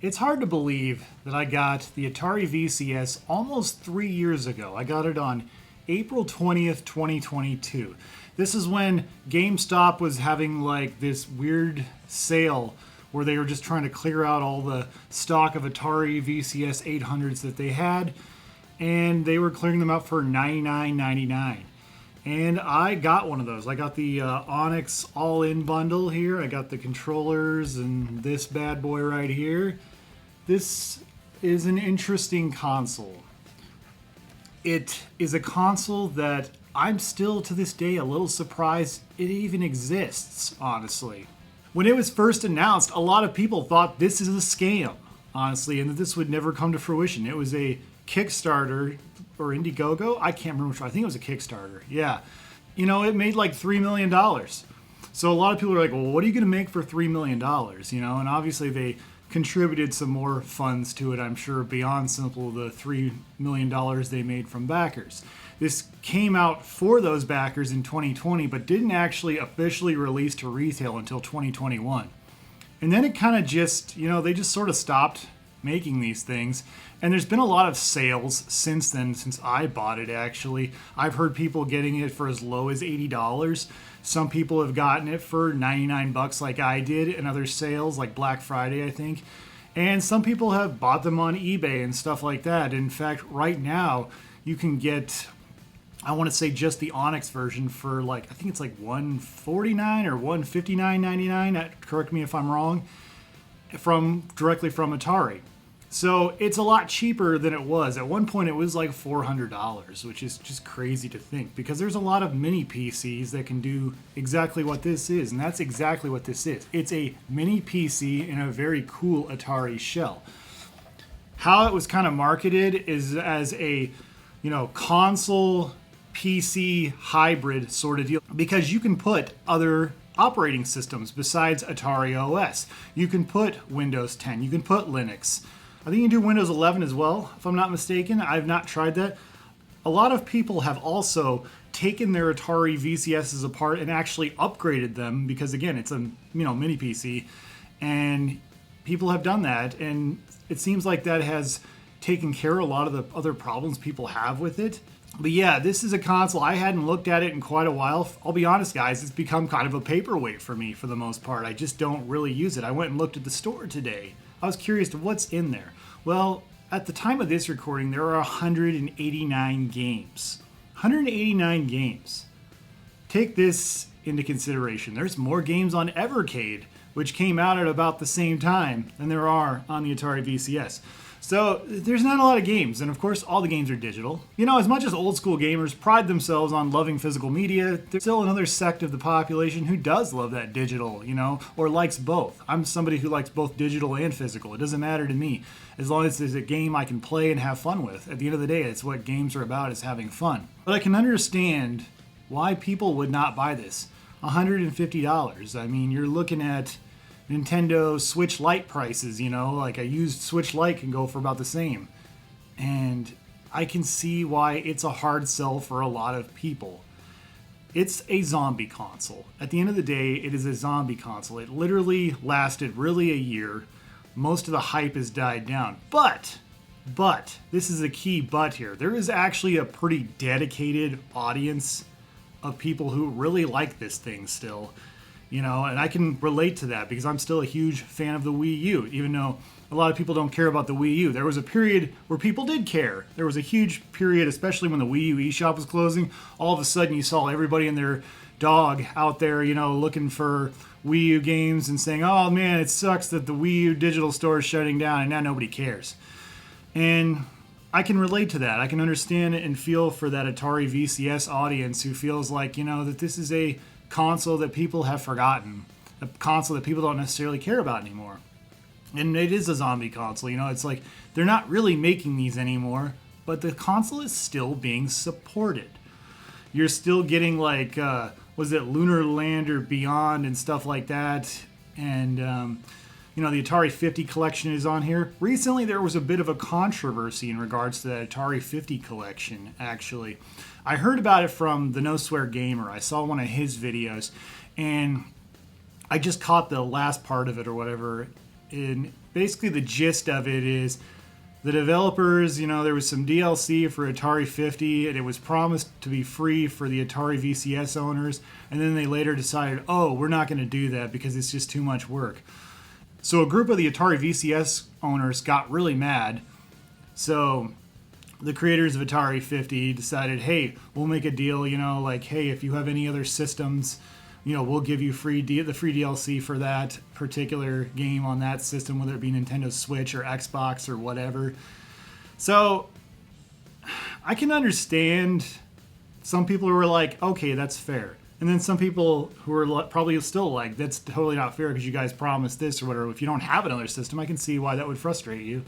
It's hard to believe that I got the Atari VCS almost 3 years ago. I got it on April 20th, 2022. This is when GameStop was having like this weird sale where they were just trying to clear out all the stock of Atari VCS 800s that they had, and they were clearing them out for $99.99. And I got one of those. I got the Onyx all-in bundle here. I got the controllers and this bad boy right here. This is an interesting console. It is a console that I'm still to this day a little surprised it even exists, honestly. When it was first announced, a lot of people thought this is a scam, honestly, and that this would never come to fruition. It was a Kickstarter or Indiegogo. I can't remember which one. I think it was a Kickstarter. Yeah. You know, it made like $3 million. So a lot of people are like, well, what are you going to make for $3 million? You know, and obviously they contributed some more funds to it, I'm sure, beyond simple the $3 million they made from backers. This came out for those backers in 2020, but didn't actually officially release to retail until 2021. And then it kind of just, you know, they just sort of stopped making these things. And there's been a lot of sales since then, since I bought it, actually. I've heard people getting it for as low as $80. Some people have gotten it for 99 bucks like I did in other sales, like Black Friday, I think. And some people have bought them on eBay and stuff like that. In fact, right now, you can get, I want to say just the Onyx version for like, I think it's like $149 or $159.99. Correct me if I'm wrong. Directly from Atari. So it's a lot cheaper than it was. At one point it was like $400, which is just crazy to think, because there's a lot of mini PCs that can do exactly what this is, and that's exactly what this is. It's a mini PC in a very cool Atari shell. How it was kind of marketed is as a, you know, console PC hybrid sort of deal, because you can put other operating systems besides Atari OS. You can put Windows 10, you can put Linux. I think you can do Windows 11 as well, if I'm not mistaken. I've not tried that. A lot of people have also taken their Atari VCSs apart and actually upgraded them, because again, it's a mini PC, and people have done that, and it seems like that has taken care of a lot of the other problems people have with it. But yeah, this is a console. I hadn't looked at it in quite a while. I'll be honest, guys, it's become kind of a paperweight for me for the most part. I just don't really use it. I went and looked at the store today. I was curious to what's in there. Well, at the time of this recording, there are 189 games. 189 games. Take this into consideration. There's more games on Evercade, which came out at about the same time, than there are on the Atari VCS. So there's not a lot of games, and of course all the games are digital. You know, as much as old school gamers pride themselves on loving physical media, there's still another sect of the population who does love that digital, you know, or likes both. I'm somebody who likes both digital and physical. It doesn't matter to me, as long as there's a game I can play and have fun with. At the end of the day, it's what games are about, is having fun. But I can understand why people would not buy this. $150. I mean, you're looking at Nintendo Switch Lite prices, you know, like a used Switch Lite can go for about the same. And I can see why it's a hard sell for a lot of people. It's a zombie console. At the end of the day, it is a zombie console. It literally lasted really a year. Most of the hype has died down. But, this is a key but here. There is actually a pretty dedicated audience of people who really like this thing still. You know, and I can relate to that because I'm still a huge fan of the Wii U, even though a lot of people don't care about the Wii U. There was a period where people did care. There was a huge period, especially when the Wii U eShop was closing. All of a sudden, you saw everybody and their dog out there, you know, looking for Wii U games and saying, oh man, it sucks that the Wii U digital store is shutting down and now nobody cares. And I can relate to that. I can understand and feel for that Atari VCS audience who feels like, you know, that this is a console that people have forgotten, a console that people don't necessarily care about anymore. And it is a zombie console, you know, it's like they're not really making these anymore, but the console is still being supported. You're still getting like, was it Lunar Lander Beyond and stuff like that, and you know, the Atari 50 collection is on here. Recently there was a bit of a controversy in regards to the Atari 50 collection, actually. I heard about it from the No Swear Gamer. I saw one of his videos, and I just caught the last part of it or whatever. And basically the gist of it is the developers, there was some DLC for Atari 50, and it was promised to be free for the Atari VCS owners, and then they later decided, oh, we're not going to do that because it's just too much work. So a group of the Atari VCS owners got really mad. So the creators of Atari 50 decided, hey, we'll make a deal, hey, if you have any other systems, we'll give you the free DLC for that particular game on that system, whether it be Nintendo Switch or Xbox or whatever. So I can understand some people who are like, okay, that's fair. And then some people who are probably still like, that's totally not fair because you guys promised this or whatever. If you don't have another system, I can see why that would frustrate you.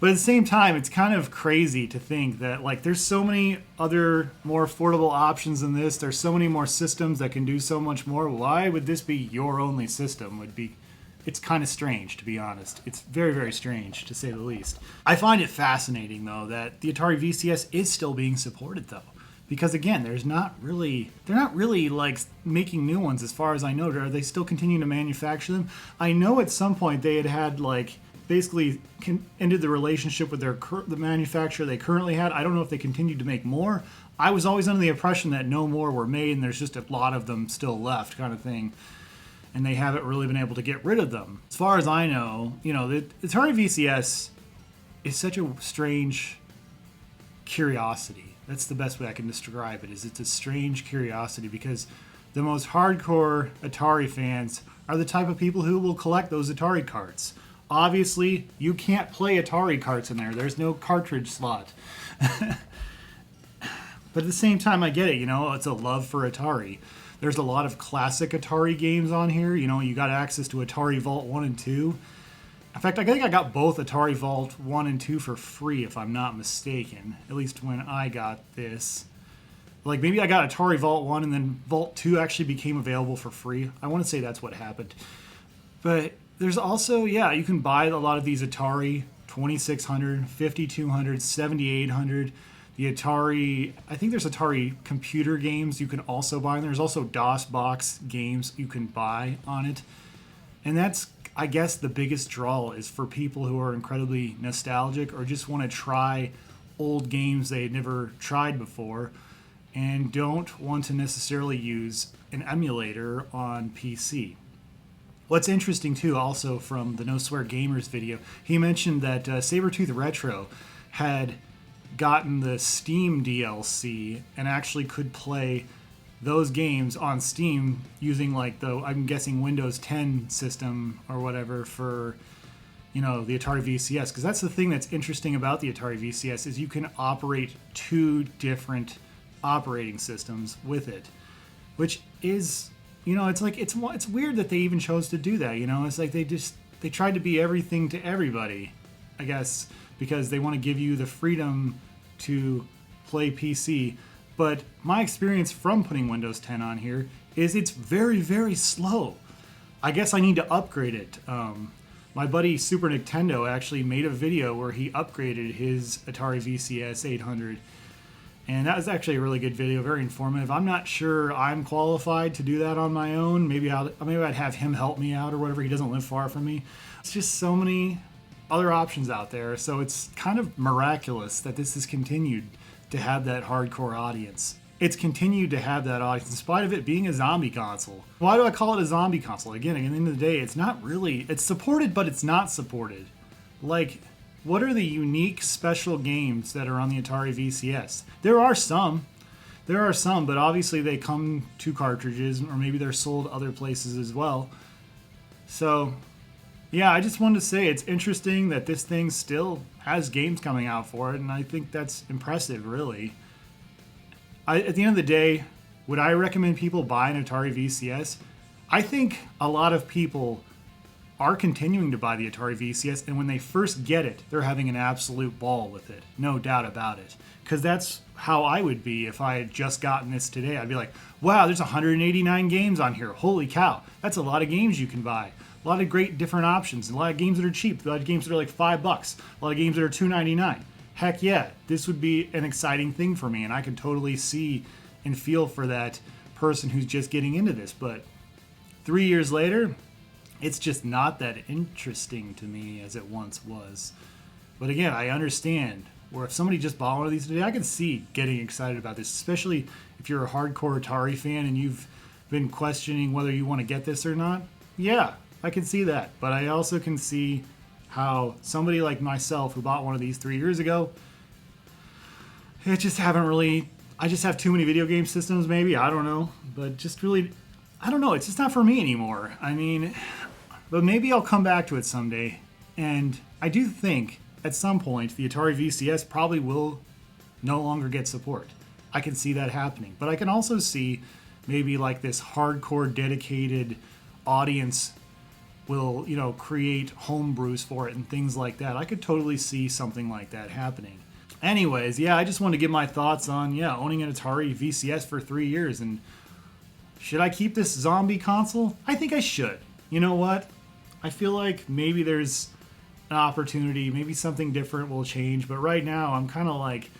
But at the same time, it's kind of crazy to think that there's so many other more affordable options than this. There's so many more systems that can do so much more. Why would this be your only system? It's kind of strange, to be honest. It's very, very strange, to say the least. I find it fascinating, though, that the Atari VCS is still being supported, though. Because, again, they're not really making new ones as far as I know. Are they still continuing to manufacture them? I know at some point they had basically ended the relationship with the manufacturer they currently had. I don't know if they continued to make more. I was always under the impression that no more were made and there's just a lot of them still left, kind of thing. And they haven't really been able to get rid of them. As far as I know, the Atari VCS is such a strange curiosity. That's the best way I can describe it, is it's a strange curiosity because the most hardcore Atari fans are the type of people who will collect those Atari carts. Obviously, you can't play Atari carts in there. There's no cartridge slot. But at the same time, I get it. It's a love for Atari. There's a lot of classic Atari games on here. You got access to Atari Vault 1 and 2. In fact, I think I got both Atari Vault 1 and 2 for free, if I'm not mistaken. At least when I got this. Maybe I got Atari Vault 1 and then Vault 2 actually became available for free. I want to say that's what happened. But there's also, you can buy a lot of these Atari 2600, 5200, 7800. The Atari, I think there's Atari computer games you can also buy. And there's also DOS-box games you can buy on it. And that's, I guess, the biggest draw is for people who are incredibly nostalgic or just want to try old games they had never tried before and don't want to necessarily use an emulator on PC. What's interesting, too, also from the No Swear Gamers video, he mentioned that Sabretooth Retro had gotten the Steam DLC and actually could play those games on Steam using I'm guessing Windows 10 system or whatever for the Atari VCS, because that's the thing that's interesting about the Atari VCS is you can operate two different operating systems with it, which is it's weird that they even chose to do that. It's they tried to be everything to everybody, I guess, because they want to give you the freedom to play PC. But my experience from putting Windows 10 on here is it's very, very slow. I guess I need to upgrade it. My buddy Super Nintendo actually made a video where he upgraded his Atari VCS 800. And that was actually a really good video, very informative. I'm not sure I'm qualified to do that on my own. Maybe I'd have him help me out or whatever. He doesn't live far from me. It's just so many other options out there. So it's kind of miraculous that this has continued to have that hardcore audience. It's continued to have that audience in spite of it being a zombie console. Why do I call it a zombie console? Again, at the end of the day, it's not really, it's supported, but it's not supported. What are the unique special games that are on the Atari VCS? There are some, but obviously they come to cartridges, or maybe they're sold other places as well. So, yeah, I just wanted to say it's interesting that this thing still has games coming out for it, and I think that's impressive, really. At the end of the day, would I recommend people buy an Atari VCS? I think a lot of people are continuing to buy the Atari VCS, and when they first get it, they're having an absolute ball with it. No doubt about it. Because that's how I would be if I had just gotten this today. I'd be like, wow, there's 189 games on here. Holy cow. That's a lot of games you can buy. A lot of great different options. A lot of games that are cheap. A lot of games that are like $5. A lot of games that are $2.99. Heck yeah, this would be an exciting thing for me, and I can totally see and feel for that person who's just getting into this. But 3 years later, it's just not that interesting to me as it once was. But again, I understand where if somebody just bought one of these today, I can see getting excited about this, especially if you're a hardcore Atari fan and you've been questioning whether you want to get this or not. Yeah, I can see that. But I also can see how somebody like myself who bought one of these 3 years ago, I just have too many video game systems maybe, I don't know. But just really, I don't know, it's just not for me anymore. I mean, but maybe I'll come back to it someday. And I do think at some point the Atari VCS probably will no longer get support. I can see that happening. But I can also see maybe like this hardcore dedicated audience will, create homebrews for it and things like that. I could totally see something like that happening. Anyways, yeah, I just wanted to give my thoughts on, owning an Atari VCS for 3 years. And should I keep this zombie console? I think I should. You know what? I feel like maybe there's an opportunity, maybe something different will change. But right now, I'm kind of like,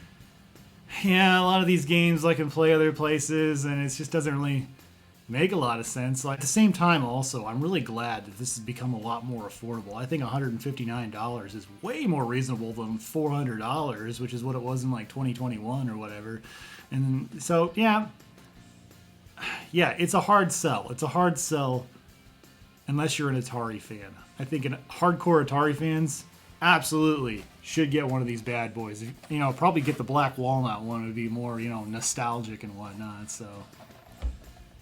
a lot of these games I can play other places, and it just doesn't really make a lot of sense. Like, at the same time, also, I'm really glad that this has become a lot more affordable. I think $159 is way more reasonable than $400, which is what it was in like 2021 or whatever. And so, yeah, it's a hard sell. It's a hard sell unless you're an Atari fan. I think hardcore Atari fans absolutely should get one of these bad boys. Probably get the black walnut one. It would be more, nostalgic and whatnot. So,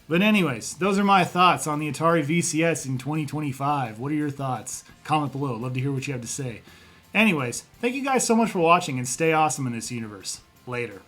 but anyways, those are my thoughts on the Atari VCS in 2025. What are your thoughts? Comment below. Love to hear what you have to say. Anyways, thank you guys so much for watching, and stay awesome in this universe. Later.